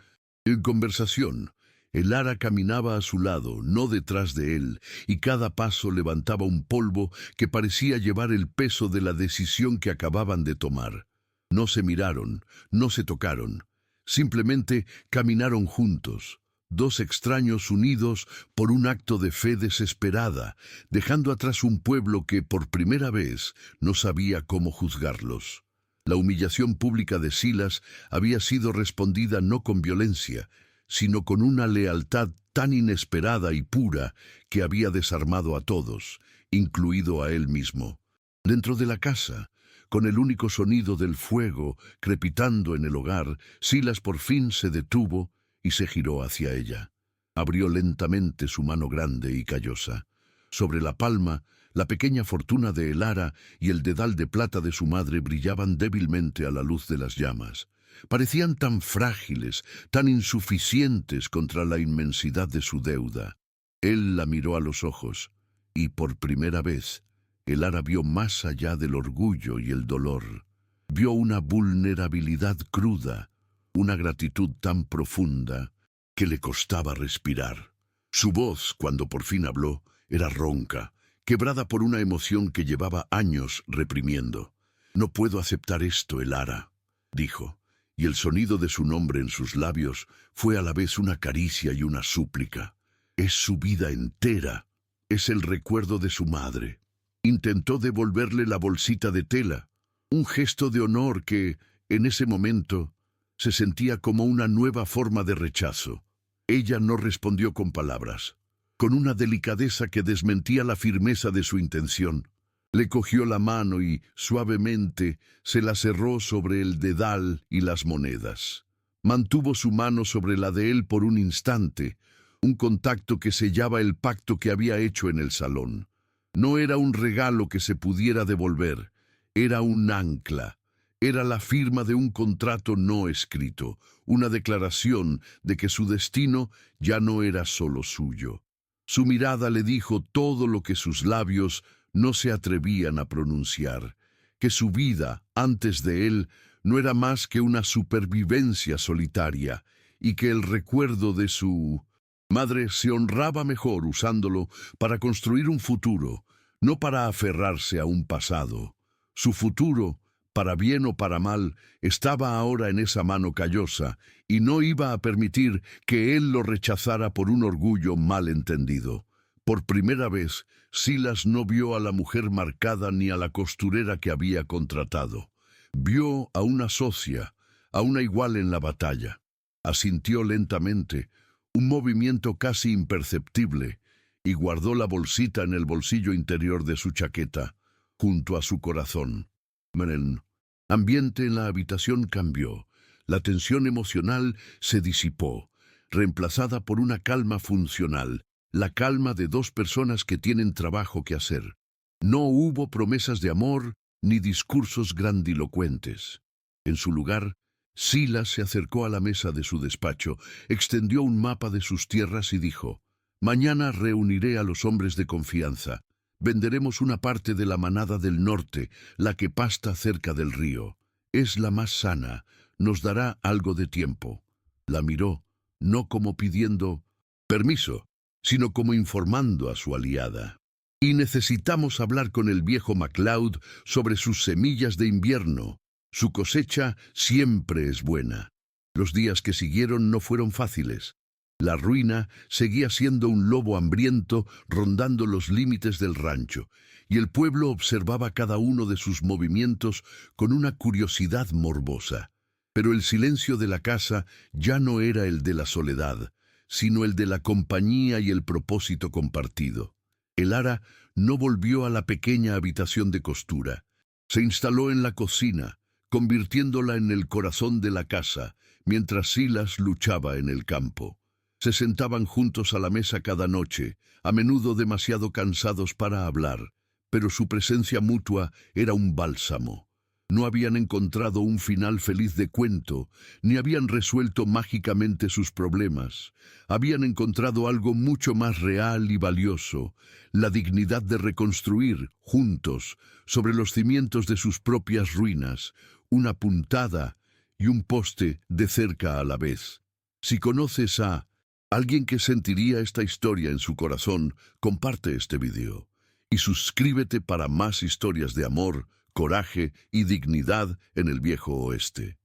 conversación. El ara caminaba a su lado, no detrás de él, y cada paso levantaba un polvo que parecía llevar el peso de la decisión que acababan de tomar. No se miraron, no se tocaron, simplemente caminaron juntos, dos extraños unidos por un acto de fe desesperada, dejando atrás un pueblo que por primera vez no sabía cómo juzgarlos. La humillación pública de Silas había sido respondida no con violencia, sino con una lealtad tan inesperada y pura que había desarmado a todos, incluido a él mismo. Dentro de la casa, con el único sonido del fuego crepitando en el hogar, Silas por fin se detuvo y se giró hacia ella. Abrió lentamente su mano grande y callosa. Sobre la palma, la pequeña fortuna de el ara y el dedal de plata de su madre brillaban débilmente a la luz de las llamas. Parecían tan frágiles, tan insuficientes contra la inmensidad de su deuda. Él la miró a los ojos, y por primera vez, el ara vio más allá del orgullo y el dolor. Vio una vulnerabilidad cruda, una gratitud tan profunda que le costaba respirar. Su voz, cuando por fin habló, era ronca, quebrada por una emoción que llevaba años reprimiendo. «No puedo aceptar esto, el ara», dijo, y el sonido de su nombre en sus labios fue a la vez una caricia y una súplica. Es su vida entera, es el recuerdo de su madre. Intentó devolverle la bolsita de tela, un gesto de honor que, en ese momento, se sentía como una nueva forma de rechazo. Ella no respondió con palabras. Con una delicadeza que desmentía la firmeza de su intención, le cogió la mano y, suavemente, se la cerró sobre el dedal y las monedas. Mantuvo su mano sobre la de él por un instante, un contacto que sellaba el pacto que había hecho en el salón. No era un regalo que se pudiera devolver, era un ancla. Era la firma de un contrato no escrito, una declaración de que su destino ya no era solo suyo. Su mirada le dijo todo lo que sus labios no se atrevían a pronunciar, que su vida, antes de él, no era más que una supervivencia solitaria, y que el recuerdo de su madre se honraba mejor usándolo para construir un futuro, no para aferrarse a un pasado. Su futuro para bien o para mal, estaba ahora en esa mano callosa y no iba a permitir que él lo rechazara por un orgullo mal entendido. Por primera vez, Silas no vio a la mujer marcada ni a la costurera que había contratado. Vio a una socia, a una igual en la batalla. Asintió lentamente, un movimiento casi imperceptible, y guardó la bolsita en el bolsillo interior de su chaqueta, junto a su corazón. El ambiente en la habitación cambió. La tensión emocional se disipó, reemplazada por una calma funcional, la calma de dos personas que tienen trabajo que hacer. No hubo promesas de amor ni discursos grandilocuentes. En su lugar, Silas se acercó a la mesa de su despacho, extendió un mapa de sus tierras y dijo: «Mañana reuniré a los hombres de confianza. Venderemos una parte de la manada del norte, la que pasta cerca del río. Es la más sana, nos dará algo de tiempo». La miró, no como pidiendo permiso, sino como informando a su aliada. «Y necesitamos hablar con el viejo MacLeod sobre sus semillas de invierno. Su cosecha siempre es buena». Los días que siguieron no fueron fáciles. La ruina seguía siendo un lobo hambriento rondando los límites del rancho, y el pueblo observaba cada uno de sus movimientos con una curiosidad morbosa. Pero el silencio de la casa ya no era el de la soledad, sino el de la compañía y el propósito compartido. El ara no volvió a la pequeña habitación de costura. Se instaló en la cocina, convirtiéndola en el corazón de la casa, mientras Silas luchaba en el campo. Se sentaban juntos a la mesa cada noche, a menudo demasiado cansados para hablar, pero su presencia mutua era un bálsamo. No habían encontrado un final feliz de cuento, ni habían resuelto mágicamente sus problemas. Habían encontrado algo mucho más real y valioso, la dignidad de reconstruir, juntos, sobre los cimientos de sus propias ruinas, una puntada y un poste de cerca a la vez. Si conoces a alguien que sentiría esta historia en su corazón, comparte este video y suscríbete para más historias de amor, coraje y dignidad en el viejo oeste.